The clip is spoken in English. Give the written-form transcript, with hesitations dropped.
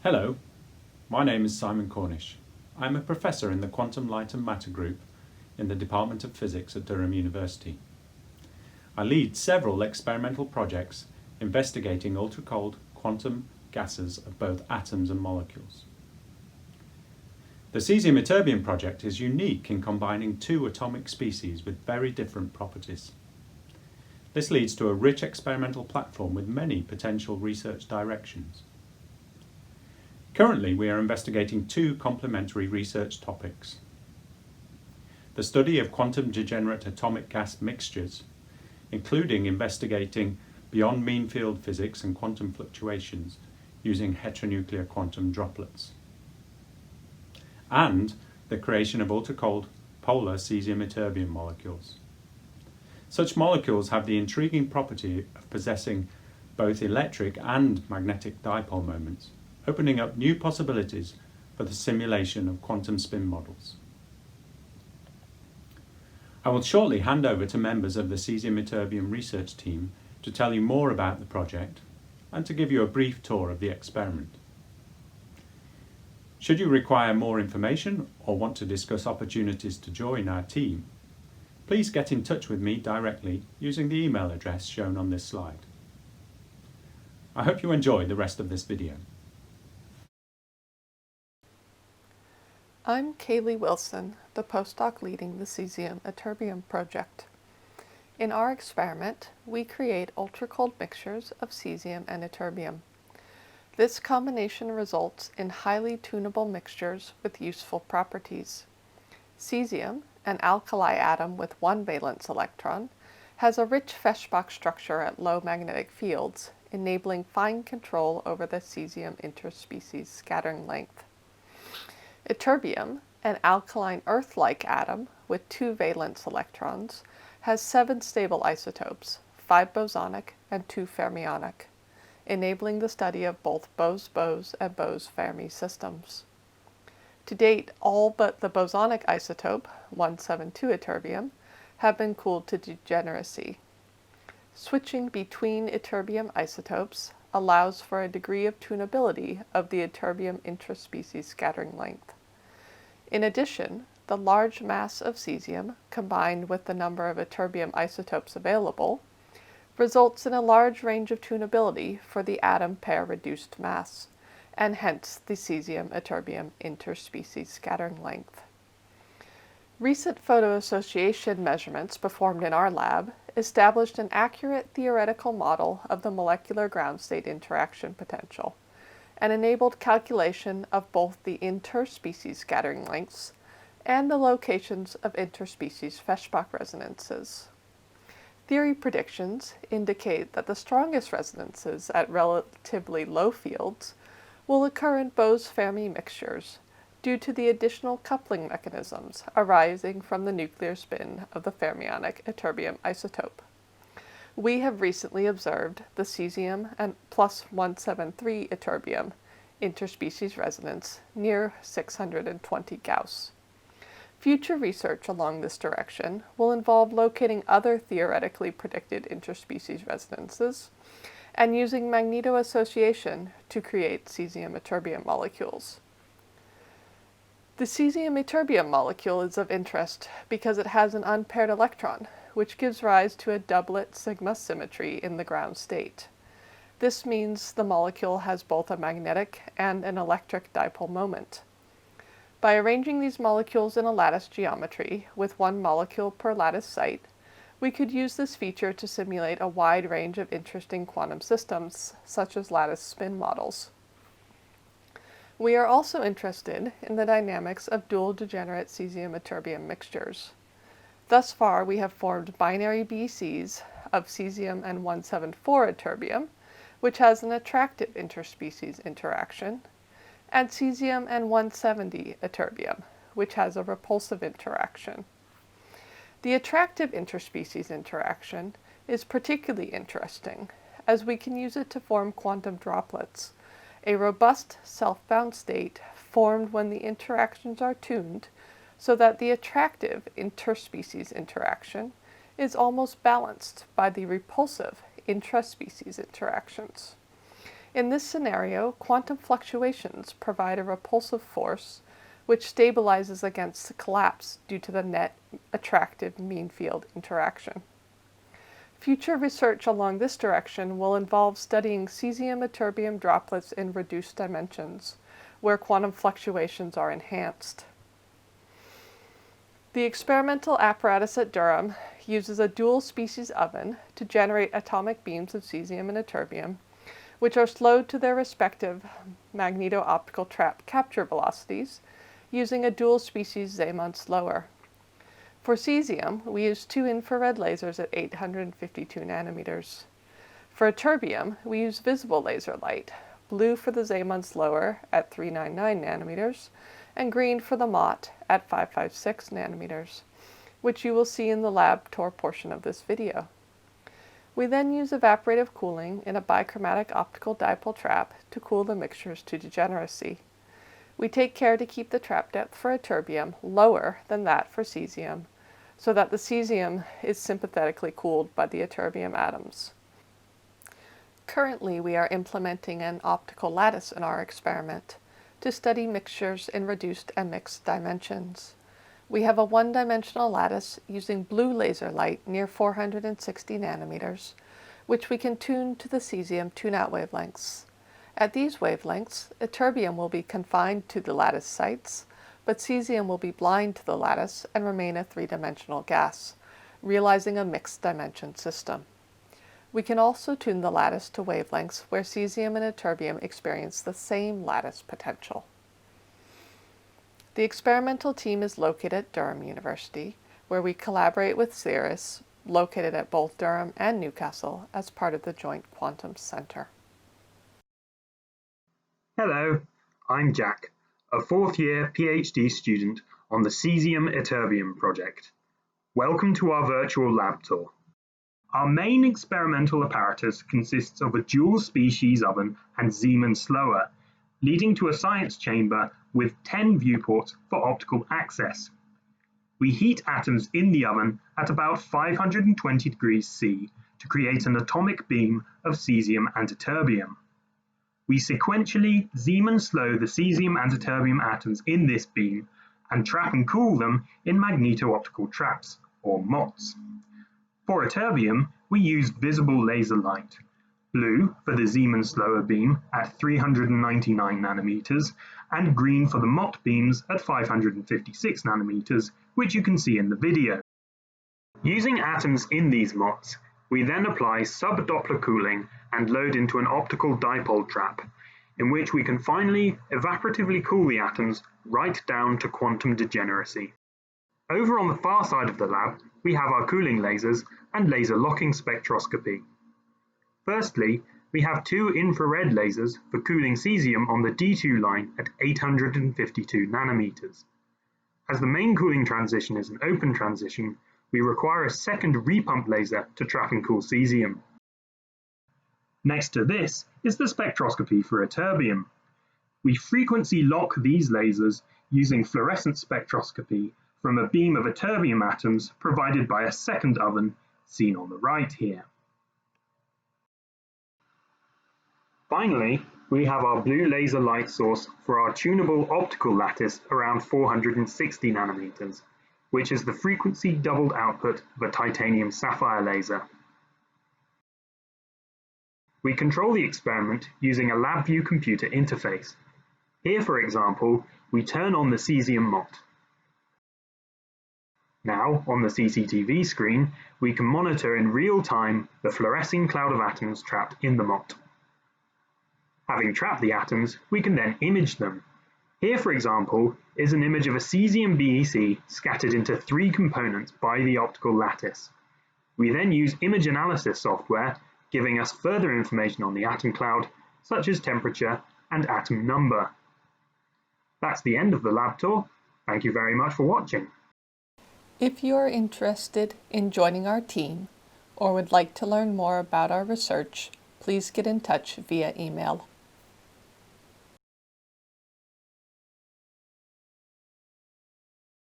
Hello, my name is Simon Cornish. I'm a professor in the Quantum Light and Matter group in the Department of Physics at Durham University. I lead several experimental projects investigating ultra-cold quantum gases of both atoms and molecules. The Cesium Ytterbium project is unique in combining two atomic species with very different properties. This leads to a rich experimental platform with many potential research directions. Currently, we are investigating two complementary research topics: the study of quantum degenerate atomic gas mixtures, including investigating beyond mean field physics and quantum fluctuations using heteronuclear quantum droplets, and the creation of ultra-cold polar cesium ytterbium molecules. Such molecules have the intriguing property of possessing both electric and magnetic dipole moments, opening up new possibilities for the simulation of quantum spin models. I will shortly hand over to members of the Cesium Ytterbium research team to tell you more about the project and to give you a brief tour of the experiment. Should you require more information or want to discuss opportunities to join our team, please get in touch with me directly using the email address shown on this slide. I hope you enjoy the rest of this video. I'm Kaylee Wilson, the postdoc leading the Cesium Ytterbium project. In our experiment, we create ultra-cold mixtures of cesium and ytterbium. This combination results in highly tunable mixtures with useful properties. Cesium, an alkali atom with one valence electron, has a rich Feshbach structure at low magnetic fields, enabling fine control over the cesium interspecies scattering length. Ytterbium, an alkaline Earth-like atom with two valence electrons, has 7 stable isotopes, 5 bosonic and 2 fermionic, enabling the study of both Bose-Bose and Bose-Fermi systems. To date, all but the bosonic isotope, 172 ytterbium, have been cooled to degeneracy. Switching between ytterbium isotopes allows for a degree of tunability of the ytterbium intraspecies scattering length. In addition, the large mass of cesium, combined with the number of ytterbium isotopes available, results in a large range of tunability for the atom pair reduced mass, and hence the cesium-ytterbium interspecies scattering length. Recent photo association measurements performed in our lab established an accurate theoretical model of the molecular ground state interaction potential, and enabled calculation of both the interspecies scattering lengths and the locations of interspecies Feshbach resonances. Theory predictions indicate that the strongest resonances at relatively low fields will occur in Bose-Fermi mixtures due to the additional coupling mechanisms arising from the nuclear spin of the fermionic ytterbium isotope. We have recently observed the cesium and plus 173 ytterbium interspecies resonance near 620 Gauss. Future research along this direction will involve locating other theoretically predicted interspecies resonances and using magnetoassociation to create cesium-ytterbium molecules. The cesium-ytterbium molecule is of interest because it has an unpaired electron, which gives rise to a doublet sigma symmetry in the ground state. This means the molecule has both a magnetic and an electric dipole moment. By arranging these molecules in a lattice geometry, with one molecule per lattice site, we could use this feature to simulate a wide range of interesting quantum systems, such as lattice spin models. We are also interested in the dynamics of dual degenerate cesium-ytterbium mixtures. Thus far, we have formed binary BCs of cesium and 174 ytterbium, which has an attractive interspecies interaction, and cesium and 170 ytterbium, which has a repulsive interaction. The attractive interspecies interaction is particularly interesting, as we can use it to form quantum droplets, a robust self-bound state formed when the interactions are tuned so that the attractive interspecies interaction is almost balanced by the repulsive intraspecies interactions. In this scenario, quantum fluctuations provide a repulsive force which stabilizes against the collapse due to the net attractive mean field interaction. Future research along this direction will involve studying cesium ytterbium droplets in reduced dimensions, where quantum fluctuations are enhanced. The experimental apparatus at Durham uses a dual-species oven to generate atomic beams of cesium and ytterbium, which are slowed to their respective magneto-optical trap capture velocities using a dual-species Zeeman slower. For cesium, we use 2 infrared lasers at 852 nanometers. For ytterbium, we use visible laser light, blue for the Zeeman slower at 399 nanometers, and green for the MOT at 556 nanometers, which you will see in the lab tour portion of this video. We then use evaporative cooling in a bichromatic optical dipole trap to cool the mixtures to degeneracy. We take care to keep the trap depth for ytterbium lower than that for cesium, so that the cesium is sympathetically cooled by the ytterbium atoms. Currently, we are implementing an optical lattice in our experiment to study mixtures in reduced and mixed dimensions. We have a one-dimensional lattice using blue laser light near 460 nanometers, which we can tune to the cesium tune-out wavelengths. At these wavelengths, ytterbium will be confined to the lattice sites, but cesium will be blind to the lattice and remain a three-dimensional gas, realizing a mixed-dimension system. We can also tune the lattice to wavelengths where cesium and ytterbium experience the same lattice potential. The experimental team is located at Durham University, where we collaborate with CsYb, located at both Durham and Newcastle, as part of the Joint Quantum Center. Hello, I'm Jack, a fourth-year PhD student on the Cesium Ytterbium project. Welcome to our virtual lab tour. Our main experimental apparatus consists of a dual-species oven and Zeeman slower, leading to a science chamber with 10 viewports for optical access. We heat atoms in the oven at about 520 degrees C to create an atomic beam of cesium and ytterbium. We sequentially Zeeman slow the cesium and ytterbium atoms in this beam and trap and cool them in magneto-optical traps, or MOTs. For ytterbium, we use visible laser light, blue for the Zeeman slower beam at 399 nanometers, and green for the MOT beams at 556 nanometers, which you can see in the video. Using atoms in these MOTs, we then apply sub-Doppler cooling and load into an optical dipole trap, in which we can finally evaporatively cool the atoms right down to quantum degeneracy. Over on the far side of the lab, we have our cooling lasers and laser locking spectroscopy. Firstly, we have 2 infrared lasers for cooling cesium on the D2 line at 852 nanometers. As the main cooling transition is an open transition, we require a second repump laser to trap and cool cesium. Next to this is the spectroscopy for ytterbium. We frequency lock these lasers using fluorescent spectroscopy from a beam of ytterbium atoms provided by a second oven, seen on the right here. Finally, we have our blue laser light source for our tunable optical lattice around 460 nanometers, which is the frequency doubled output of a titanium sapphire laser. We control the experiment using a LabVIEW computer interface. Here, for example, we turn on the cesium MOT. Now, on the CCTV screen, we can monitor in real time the fluorescing cloud of atoms trapped in the MOT. Having trapped the atoms, we can then image them. Here, for example, is an image of a cesium BEC scattered into 3 components by the optical lattice. We then use image analysis software, giving us further information on the atom cloud, such as temperature and atom number. That's the end of the lab tour. Thank you very much for watching. If you are interested in joining our team or would like to learn more about our research, please get in touch via email.